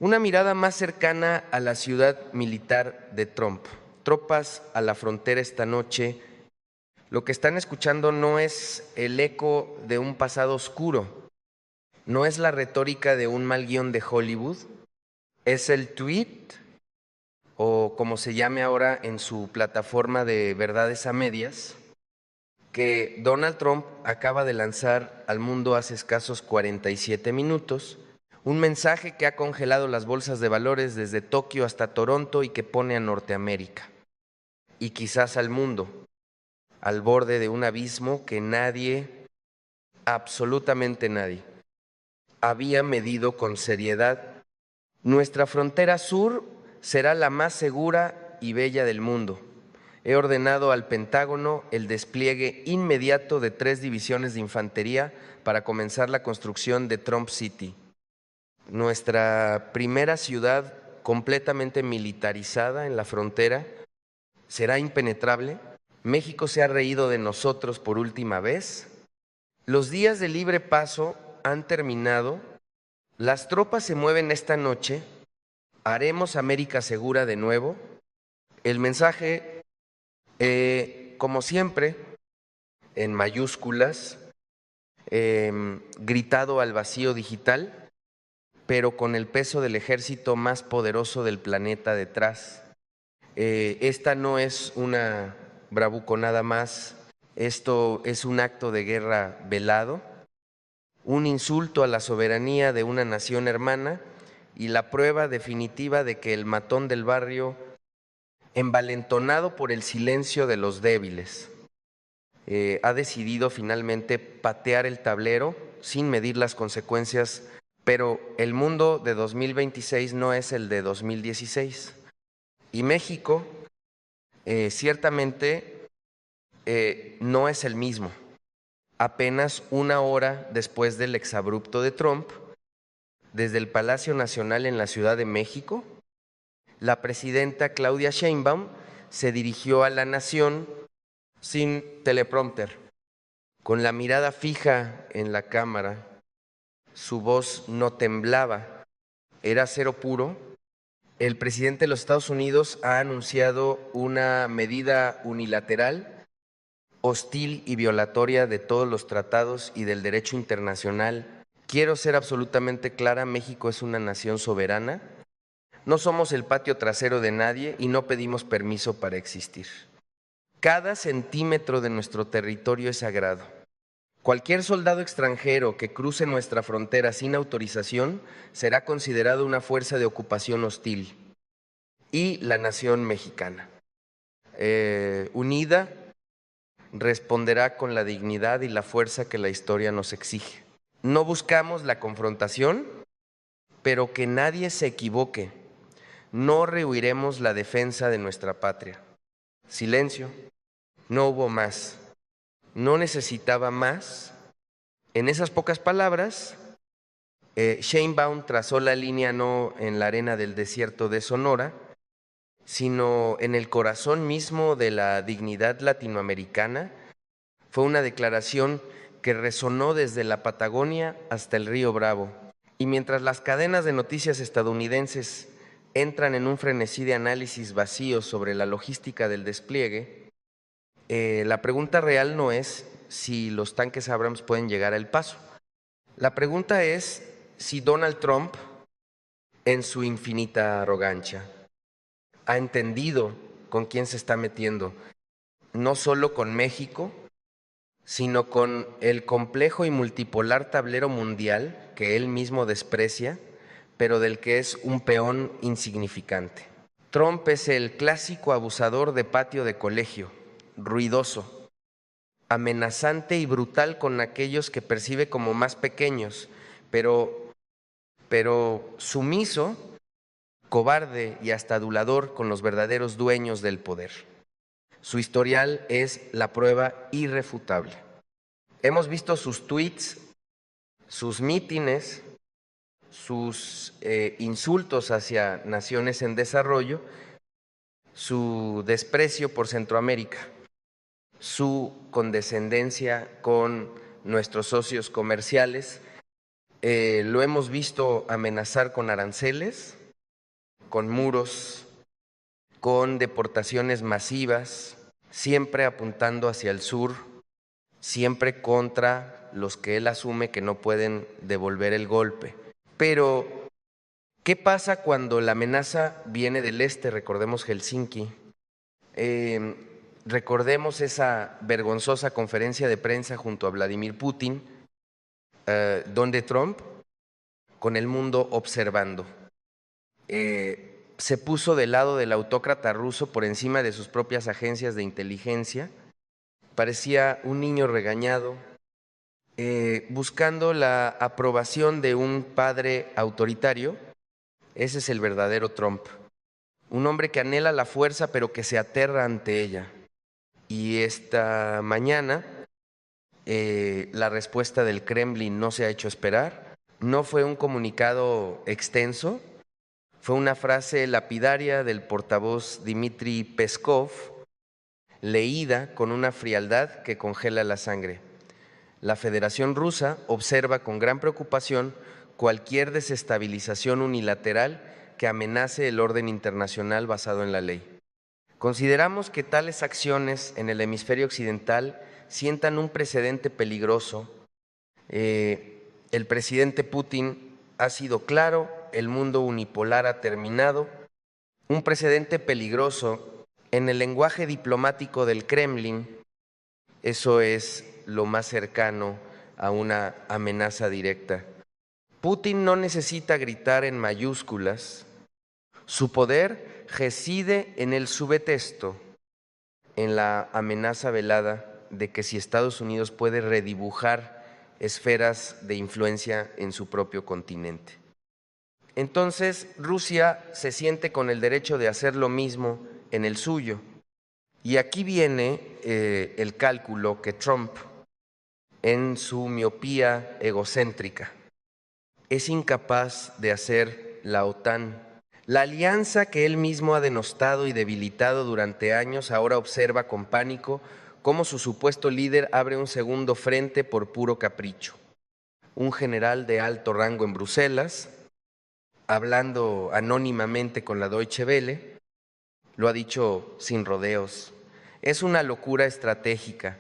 Una mirada más cercana a la ciudad militar de Trump. Tropas a la frontera esta noche. Lo que están escuchando no es el eco de un pasado oscuro, no es la retórica de un mal guión de Hollywood, es el tweet, o como se llame ahora en su plataforma de verdades a medias, que Donald Trump acaba de lanzar al mundo hace escasos 47 minutos, un mensaje que ha congelado las bolsas de valores desde Tokio hasta Toronto y que pone a Norteamérica y quizás al mundo al borde de un abismo que nadie, absolutamente nadie, había medido con seriedad. Nuestra frontera sur será la más segura y bella del mundo. He ordenado al Pentágono el despliegue inmediato de 3 divisiones de infantería para comenzar la construcción de Trump City, nuestra primera ciudad completamente militarizada en la frontera. Será impenetrable. México se ha reído de nosotros por última vez. Los días de libre paso han terminado. Las tropas se mueven esta noche. Haremos América segura de nuevo. El mensaje, como siempre, en mayúsculas, gritado al vacío digital, pero con el peso del ejército más poderoso del planeta detrás. Esta no es una bravuconada más, esto es un acto de guerra velado, un insulto a la soberanía de una nación hermana y la prueba definitiva de que el matón del barrio, envalentonado por el silencio de los débiles, ha decidido finalmente patear el tablero sin medir las consecuencias, pero el mundo de 2026 no es el de 2016. Y México ciertamente no es el mismo. Apenas una hora después del exabrupto de Trump, desde el Palacio Nacional en la Ciudad de México, la presidenta Claudia Sheinbaum se dirigió a la nación sin teleprompter, con la mirada fija en la cámara. Su voz no temblaba, era cero puro. El presidente de los Estados Unidos ha anunciado una medida unilateral, hostil y violatoria de todos los tratados y del derecho internacional. Quiero ser absolutamente clara, México es una nación soberana. No somos el patio trasero de nadie y no pedimos permiso para existir. Cada centímetro de nuestro territorio es sagrado. Cualquier soldado extranjero que cruce nuestra frontera sin autorización será considerado una fuerza de ocupación hostil. Y la nación mexicana, unida, responderá con la dignidad y la fuerza que la historia nos exige. No buscamos la confrontación, pero que nadie se equivoque. No rehuiremos la defensa de nuestra patria. Silencio. No hubo más. No necesitaba más. En esas pocas palabras, Sheinbaum trazó la línea no en la arena del desierto de Sonora, sino en el corazón mismo de la dignidad latinoamericana. Fue una declaración que resonó desde la Patagonia hasta el río Bravo. Y mientras las cadenas de noticias estadounidenses entran en un frenesí de análisis vacío sobre la logística del despliegue, la pregunta real no es si los tanques Abrams pueden llegar a El Paso. La pregunta es si Donald Trump, en su infinita arrogancia, ha entendido con quién se está metiendo, no solo con México, sino con el complejo y multipolar tablero mundial que él mismo desprecia, pero del que es un peón insignificante. Trump es el clásico abusador de patio de colegio, ruidoso, amenazante y brutal con aquellos que percibe como más pequeños, pero sumiso, cobarde y hasta adulador con los verdaderos dueños del poder. Su historial es la prueba irrefutable. Hemos visto sus tweets, sus mítines, sus insultos hacia naciones en desarrollo, su desprecio por Centroamérica, su condescendencia con nuestros socios comerciales, Lo hemos visto amenazar con aranceles, con muros, con deportaciones masivas, siempre apuntando hacia el sur, siempre contra los que él asume que no pueden devolver el golpe. Pero, ¿qué pasa cuando la amenaza viene del este? Recordemos Helsinki. Recordemos esa vergonzosa conferencia de prensa junto a Vladimir Putin, donde Trump, con el mundo observando, se puso del lado del autócrata ruso por encima de sus propias agencias de inteligencia. Parecía un niño regañado, buscando la aprobación de un padre autoritario. Ese es el verdadero Trump. Un hombre que anhela la fuerza pero que se aterra ante ella. Y esta mañana la respuesta del Kremlin no se ha hecho esperar. No fue un comunicado extenso, fue una frase lapidaria del portavoz Dmitry Peskov, leída con una frialdad que congela la sangre. La Federación Rusa observa con gran preocupación cualquier desestabilización unilateral que amenace el orden internacional basado en la ley. Consideramos que tales acciones en el hemisferio occidental sientan un precedente peligroso. El presidente Putin ha sido claro, el mundo unipolar ha terminado. Un precedente peligroso en el lenguaje diplomático del Kremlin. Eso es lo más cercano a una amenaza directa. Putin no necesita gritar en mayúsculas. Su poder reside en el subtexto, en la amenaza velada de que si Estados Unidos puede redibujar esferas de influencia en su propio continente. Entonces, Rusia se siente con el derecho de hacer lo mismo en el suyo. Y aquí viene el cálculo que Trump, en su miopía egocéntrica, es incapaz de hacer la OTAN. La alianza que él mismo ha denostado y debilitado durante años ahora observa con pánico cómo su supuesto líder abre un segundo frente por puro capricho. Un general de alto rango en Bruselas, hablando anónimamente con la Deutsche Welle, lo ha dicho sin rodeos. Es una locura estratégica.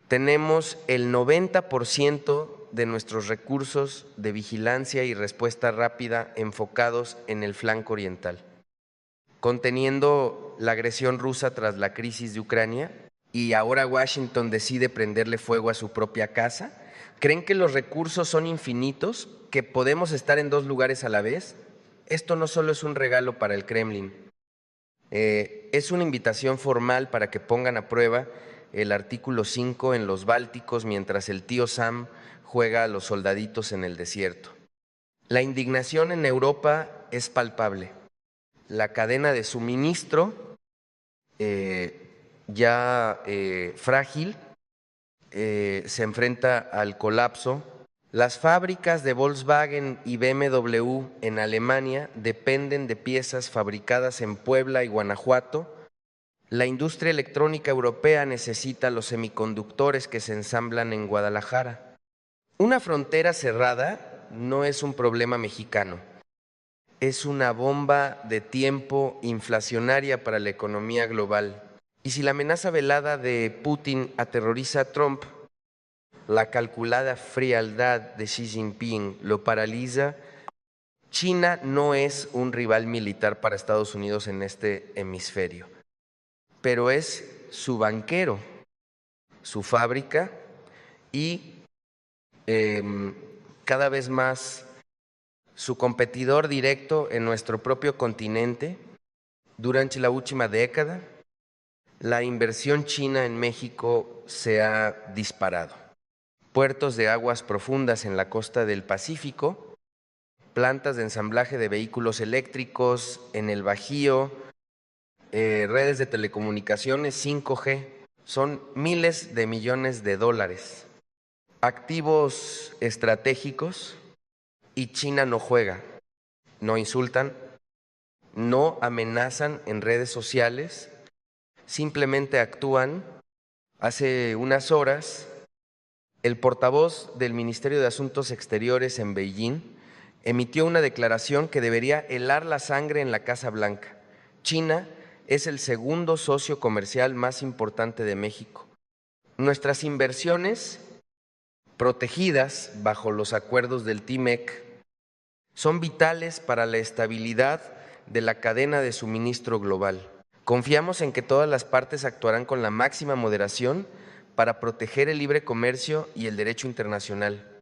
Tenemos el 90% de nuestros recursos de vigilancia y respuesta rápida enfocados en el flanco oriental, conteniendo la agresión rusa tras la crisis de Ucrania, y ahora Washington decide prenderle fuego a su propia casa. ¿Creen que los recursos son infinitos, que podemos estar en dos lugares a la vez? Esto no solo es un regalo para el Kremlin, es una invitación formal para que pongan a prueba el artículo 5 en los Bálticos mientras el tío Sam juega a los soldaditos en el desierto. La indignación en Europa es palpable. La cadena de suministro, ya frágil, se enfrenta al colapso. Las fábricas de Volkswagen y BMW en Alemania dependen de piezas fabricadas en Puebla y Guanajuato. La industria electrónica europea necesita los semiconductores que se ensamblan en Guadalajara. Una frontera cerrada no es un problema mexicano, es una bomba de tiempo inflacionaria para la economía global. Y si la amenaza velada de Putin aterroriza a Trump, la calculada frialdad de Xi Jinping lo paraliza. China no es un rival militar para Estados Unidos en este hemisferio, pero es su banquero, su fábrica y cada vez más su competidor directo en nuestro propio continente. Durante la última década, la inversión china en México se ha disparado. Puertos de aguas profundas en la costa del Pacífico, plantas de ensamblaje de vehículos eléctricos en el Bajío, redes de telecomunicaciones 5G, son miles de millones de dólares. Activos estratégicos, y China no juega, no insultan, no amenazan en redes sociales, simplemente actúan. Hace unas horas el portavoz del Ministerio de Asuntos Exteriores en Beijing emitió una declaración que debería helar la sangre en la Casa Blanca. China es el segundo socio comercial más importante de México. Nuestras inversiones, protegidas bajo los acuerdos del TMEC, son vitales para la estabilidad de la cadena de suministro global. Confiamos en que todas las partes actuarán con la máxima moderación para proteger el libre comercio y el derecho internacional.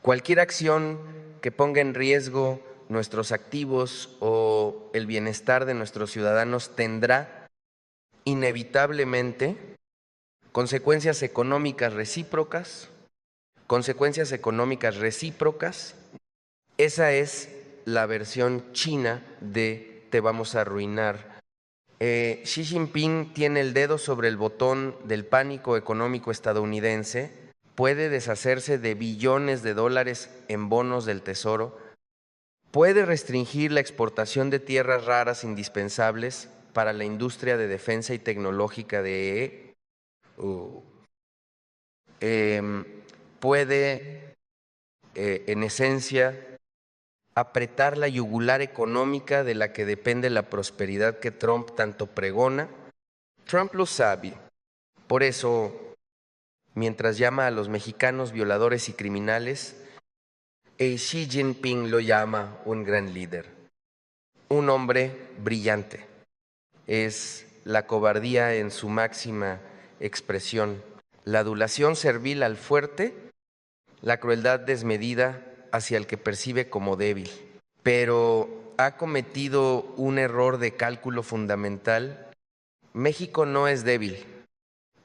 Cualquier acción que ponga en riesgo nuestros activos o el bienestar de nuestros ciudadanos tendrá inevitablemente consecuencias económicas recíprocas. Esa es la versión china de te vamos a arruinar. Xi Jinping tiene el dedo sobre el botón del pánico económico estadounidense, puede deshacerse de billones de dólares en bonos del Tesoro, puede restringir la exportación de tierras raras indispensables para la industria de defensa y tecnológica de puede, en esencia, apretar la yugular económica de la que depende la prosperidad que Trump tanto pregona. Trump lo sabe. Por eso, mientras llama a los mexicanos violadores y criminales, Xi Jinping lo llama un gran líder, un hombre brillante. Es la cobardía en su máxima expresión, la adulación servil al fuerte, la crueldad desmedida hacia el que percibe como débil, pero ha cometido un error de cálculo fundamental. México no es débil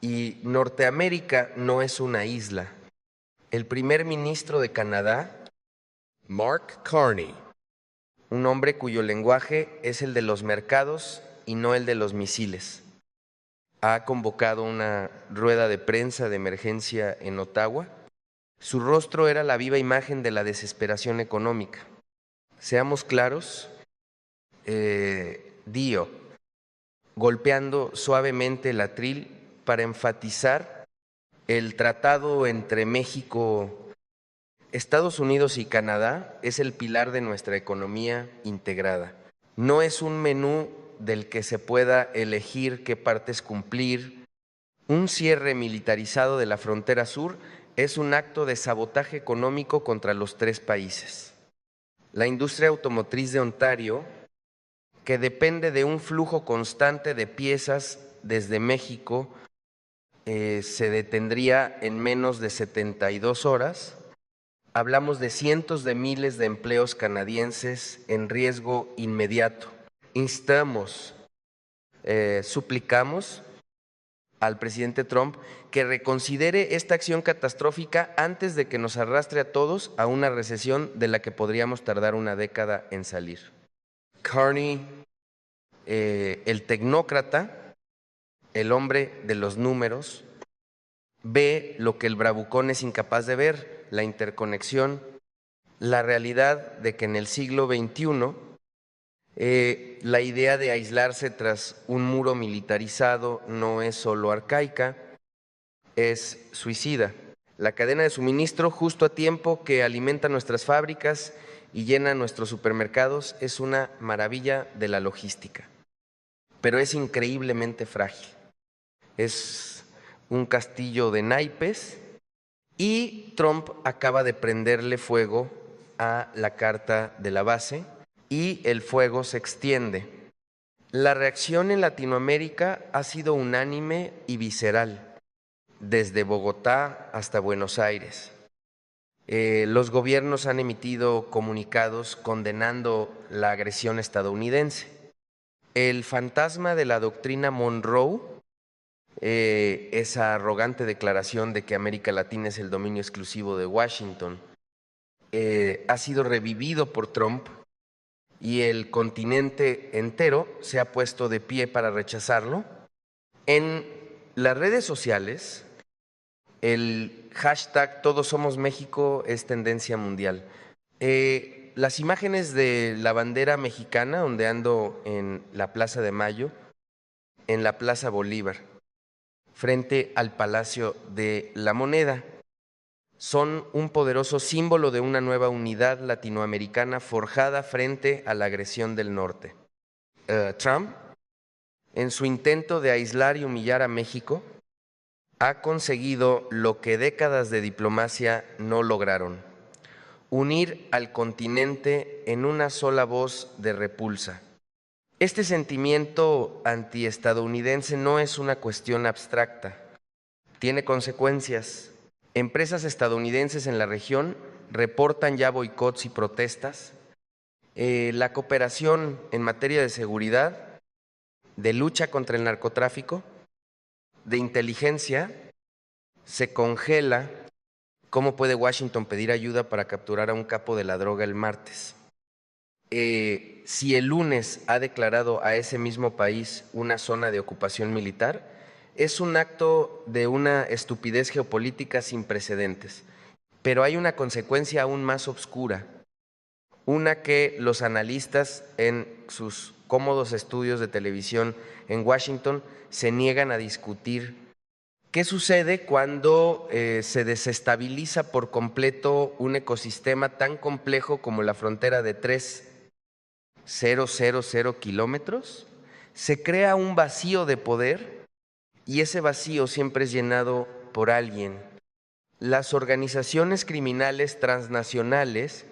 y Norteamérica no es una isla. El primer ministro de Canadá, Mark Carney, un hombre cuyo lenguaje es el de los mercados y no el de los misiles, ha convocado una rueda de prensa de emergencia en Ottawa. Su rostro era la viva imagen de la desesperación económica. Seamos claros, Dio, golpeando suavemente el atril para enfatizar el tratado entre México, Estados Unidos y Canadá es el pilar de nuestra economía integrada. No es un menú del que se pueda elegir qué partes cumplir. Un cierre militarizado de la frontera sur es un acto de sabotaje económico contra los tres países. La industria automotriz de Ontario, que depende de un flujo constante de piezas desde México, se detendría en menos de 72 horas. Hablamos de cientos de miles de empleos canadienses en riesgo inmediato. Instamos, suplicamos al presidente Trump que reconsidere esta acción catastrófica antes de que nos arrastre a todos a una recesión de la que podríamos tardar una década en salir. Carney, el tecnócrata, el hombre de los números, ve lo que el bravucón es incapaz de ver, la interconexión, la realidad de que en el siglo XXI la idea de aislarse tras un muro militarizado no es solo arcaica, es suicida. La cadena de suministro justo a tiempo que alimenta nuestras fábricas y llena nuestros supermercados es una maravilla de la logística, pero es increíblemente frágil. Es un castillo de naipes y Trump acaba de prenderle fuego a la carta de la base y el fuego se extiende. La reacción en Latinoamérica ha sido unánime y visceral, desde Bogotá hasta Buenos Aires. Los gobiernos han emitido comunicados condenando la agresión estadounidense. El fantasma de la doctrina Monroe, esa arrogante declaración de que América Latina es el dominio exclusivo de Washington, ha sido revivido por Trump y el continente entero se ha puesto de pie para rechazarlo. En las redes sociales, el hashtag Todos Somos México es tendencia mundial. Las imágenes de la bandera mexicana ondeando en la Plaza de Mayo, en la Plaza Bolívar, frente al Palacio de la Moneda. son un poderoso símbolo de una nueva unidad latinoamericana forjada frente a la agresión del norte. Trump, en su intento de aislar y humillar a México, ha conseguido lo que décadas de diplomacia no lograron: unir al continente en una sola voz de repulsa. Este sentimiento antiestadounidense no es una cuestión abstracta, tiene consecuencias. Empresas estadounidenses en la región reportan ya boicots y protestas. La cooperación en materia de seguridad, de lucha contra el narcotráfico, de inteligencia, se congela. ¿Cómo puede Washington pedir ayuda para capturar a un capo de la droga el martes? Si el lunes ha declarado a ese mismo país una zona de ocupación militar, es un acto de una estupidez geopolítica sin precedentes. Pero hay una consecuencia aún más oscura, una que los analistas en sus cómodos estudios de televisión en Washington se niegan a discutir. ¿Qué sucede cuando se desestabiliza por completo un ecosistema tan complejo como la frontera de 3,000 kilómetros? Se crea un vacío de poder y ese vacío siempre es llenado por alguien. Las organizaciones criminales transnacionales,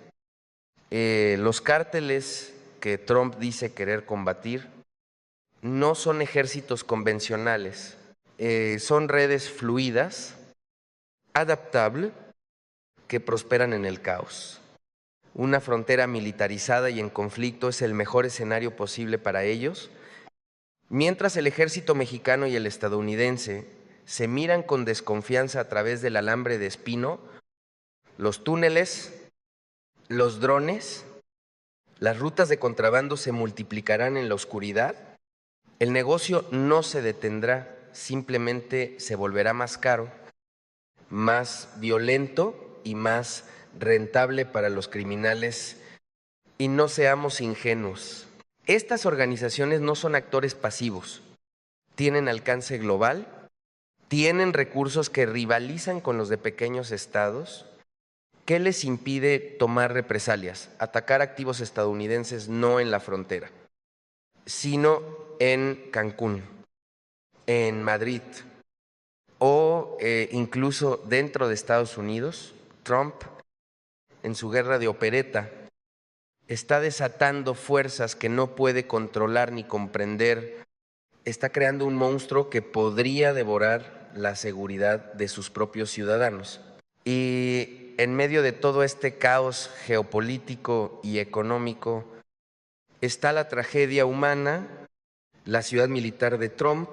los cárteles que Trump dice querer combatir, no son ejércitos convencionales. Son redes fluidas, adaptables, que prosperan en el caos. Una frontera militarizada y en conflicto es el mejor escenario posible para ellos, mientras el ejército mexicano y el estadounidense se miran con desconfianza a través del alambre de espino, los túneles, los drones, las rutas de contrabando se multiplicarán en la oscuridad. El negocio no se detendrá, simplemente se volverá más caro, más violento y más rentable para los criminales. Y no seamos ingenuos. Estas organizaciones no son actores pasivos. Tienen alcance global, tienen recursos que rivalizan con los de pequeños estados. ¿Qué les impide tomar represalias? Atacar activos estadounidenses no en la frontera, sino en Cancún, en Madrid o incluso dentro de Estados Unidos. Trump, en su guerra de opereta, está desatando fuerzas que no puede controlar ni comprender. Está creando un monstruo que podría devorar la seguridad de sus propios ciudadanos. Y en medio de todo este caos geopolítico y económico está la tragedia humana, la ciudad militar de Trump.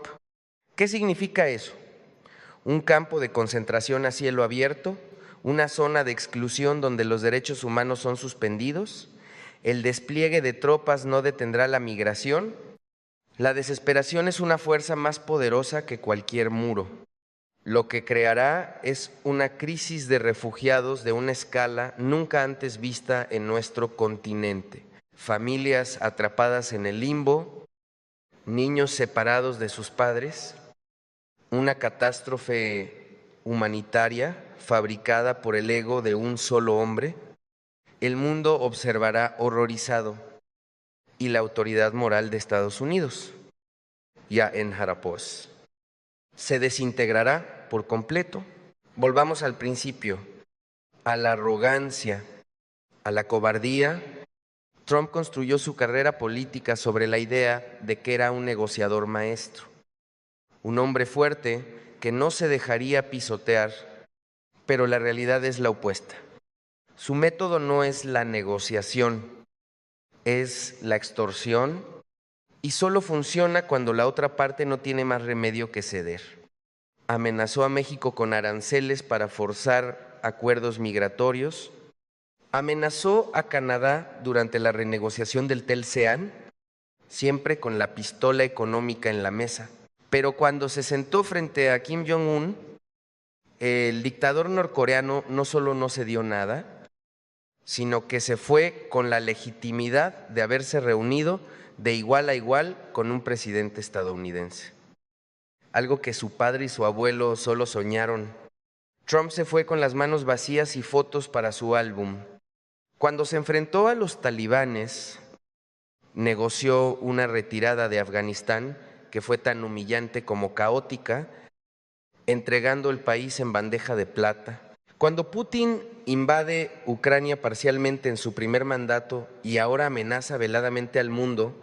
¿Qué significa eso? Un campo de concentración a cielo abierto, una zona de exclusión donde los derechos humanos son suspendidos, el despliegue de tropas no detendrá la migración. La desesperación es una fuerza más poderosa que cualquier muro. Lo que creará es una crisis de refugiados de una escala nunca antes vista en nuestro continente. Familias atrapadas en el limbo, niños separados de sus padres, una catástrofe humanitaria fabricada por el ego de un solo hombre. El mundo observará horrorizado y la autoridad moral de Estados Unidos, ya en Harapos, se desintegrará por completo. Volvamos al principio, a la arrogancia, a la cobardía. Trump construyó su carrera política sobre la idea de que era un negociador maestro, un hombre fuerte que no se dejaría pisotear, pero la realidad es la opuesta. Su método no es la negociación, es la extorsión, y solo funciona cuando la otra parte no tiene más remedio que ceder. Amenazó a México con aranceles para forzar acuerdos migratorios, amenazó a Canadá durante la renegociación del TELCEAN, siempre con la pistola económica en la mesa. Pero cuando se sentó frente a Kim Jong-un, el dictador norcoreano no solo no cedió nada, sino que se fue con la legitimidad de haberse reunido de igual a igual con un presidente estadounidense. Algo que su padre y su abuelo solo soñaron Trump se fue con las manos vacías y fotos para su álbum. Cuando se enfrentó a los talibanes, negoció una retirada de Afganistán que fue tan humillante como caótica, entregando el país en bandeja de plata. Cuando Putin invade Ucrania parcialmente en su primer mandato y ahora amenaza veladamente al mundo,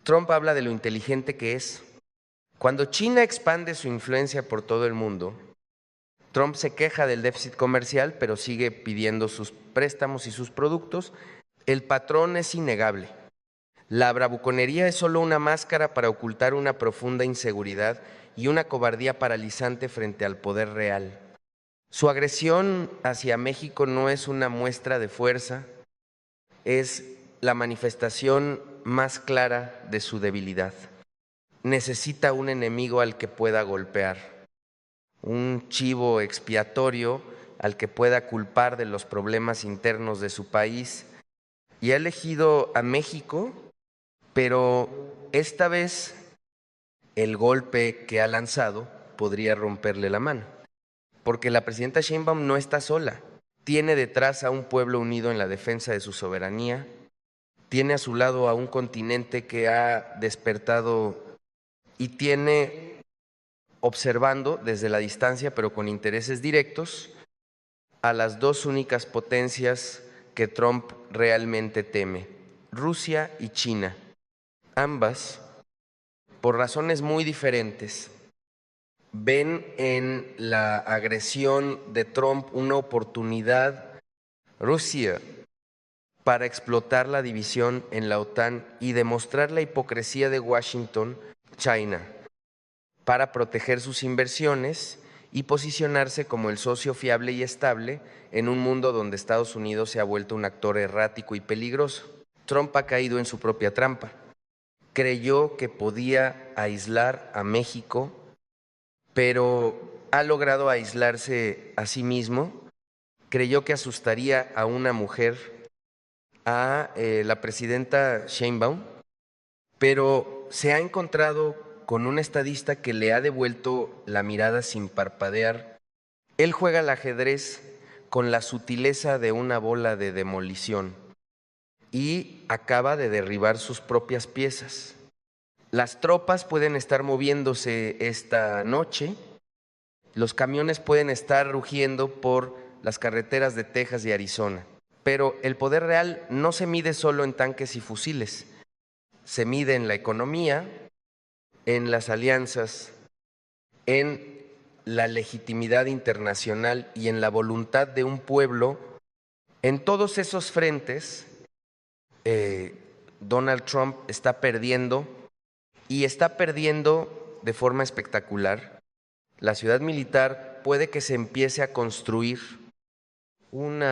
Trump habla de lo inteligente que es. Cuando China expande su influencia por todo el mundo, Trump se queja del déficit comercial, pero sigue pidiendo sus préstamos y sus productos. El patrón es innegable. La bravuconería es solo una máscara para ocultar una profunda inseguridad y una cobardía paralizante frente al poder real. Su agresión hacia México no es una muestra de fuerza, es la manifestación más clara de su debilidad. Necesita un enemigo al que pueda golpear, un chivo expiatorio al que pueda culpar de los problemas internos de su país, y ha elegido a México, pero esta vez el golpe que ha lanzado podría romperle la mano, porque la presidenta Sheinbaum no está sola, tiene detrás a un pueblo unido en la defensa de su soberanía, tiene a su lado a un continente que ha despertado y tiene observando desde la distancia, pero con intereses directos, a las dos únicas potencias que Trump realmente teme, Rusia y China. Ambas, por razones muy diferentes, ven en la agresión de Trump una oportunidad, Rusia, para explotar la división en la OTAN y demostrar la hipocresía de Washington, China, para proteger sus inversiones y posicionarse como el socio fiable y estable en un mundo donde Estados Unidos se ha vuelto un actor errático y peligroso. Trump ha caído en su propia trampa. Creyó que podía aislar a México, pero ha logrado aislarse a sí mismo. Creyó que asustaría a una mujer, a la presidenta Sheinbaum, pero se ha encontrado con un estadista que le ha devuelto la mirada sin parpadear. Él juega al ajedrez con la sutileza de una bola de demolición y acaba de derribar sus propias piezas. Las tropas pueden estar moviéndose esta noche, los camiones pueden estar rugiendo por las carreteras de Texas y Arizona, pero el poder real no se mide solo en tanques y fusiles, se mide en la economía, en las alianzas, en la legitimidad internacional y en la voluntad de un pueblo. En todos esos frentes, Donald Trump está perdiendo y está perdiendo de forma espectacular. La ciudad militar puede que se empiece a construir un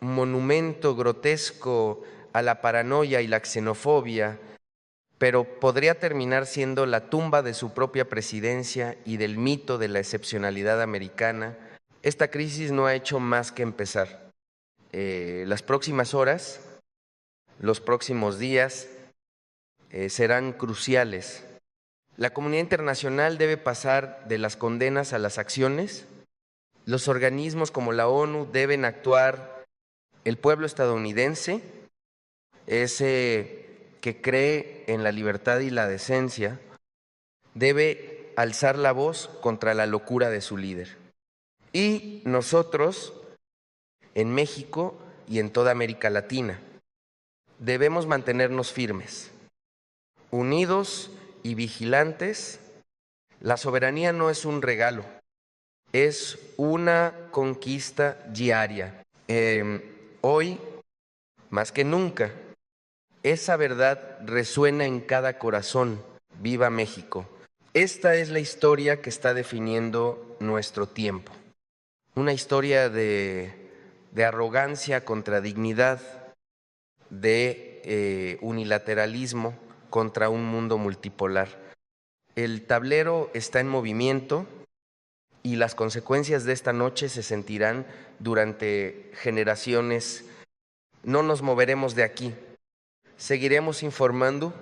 monumento grotesco a la paranoia y la xenofobia, pero podría terminar siendo la tumba de su propia presidencia y del mito de la excepcionalidad americana. Esta crisis no ha hecho más que empezar. Las próximas horas, los próximos días serán cruciales. La comunidad internacional debe pasar de las condenas a las acciones. Los organismos como la ONU deben actuar. El pueblo estadounidense, ese que cree en la libertad y la decencia, debe alzar la voz contra la locura de su líder. Y nosotros, en México y en toda América Latina, debemos mantenernos firmes, unidos y vigilantes. La soberanía no es un regalo, es una conquista diaria. Hoy, más que nunca, esa verdad resuena en cada corazón. ¡Viva México! Esta es la historia que está definiendo nuestro tiempo. Una historia de arrogancia contra dignidad, de unilateralismo contra un mundo multipolar. El tablero está en movimiento y las consecuencias de esta noche se sentirán durante generaciones. No nos moveremos de aquí. Seguiremos informando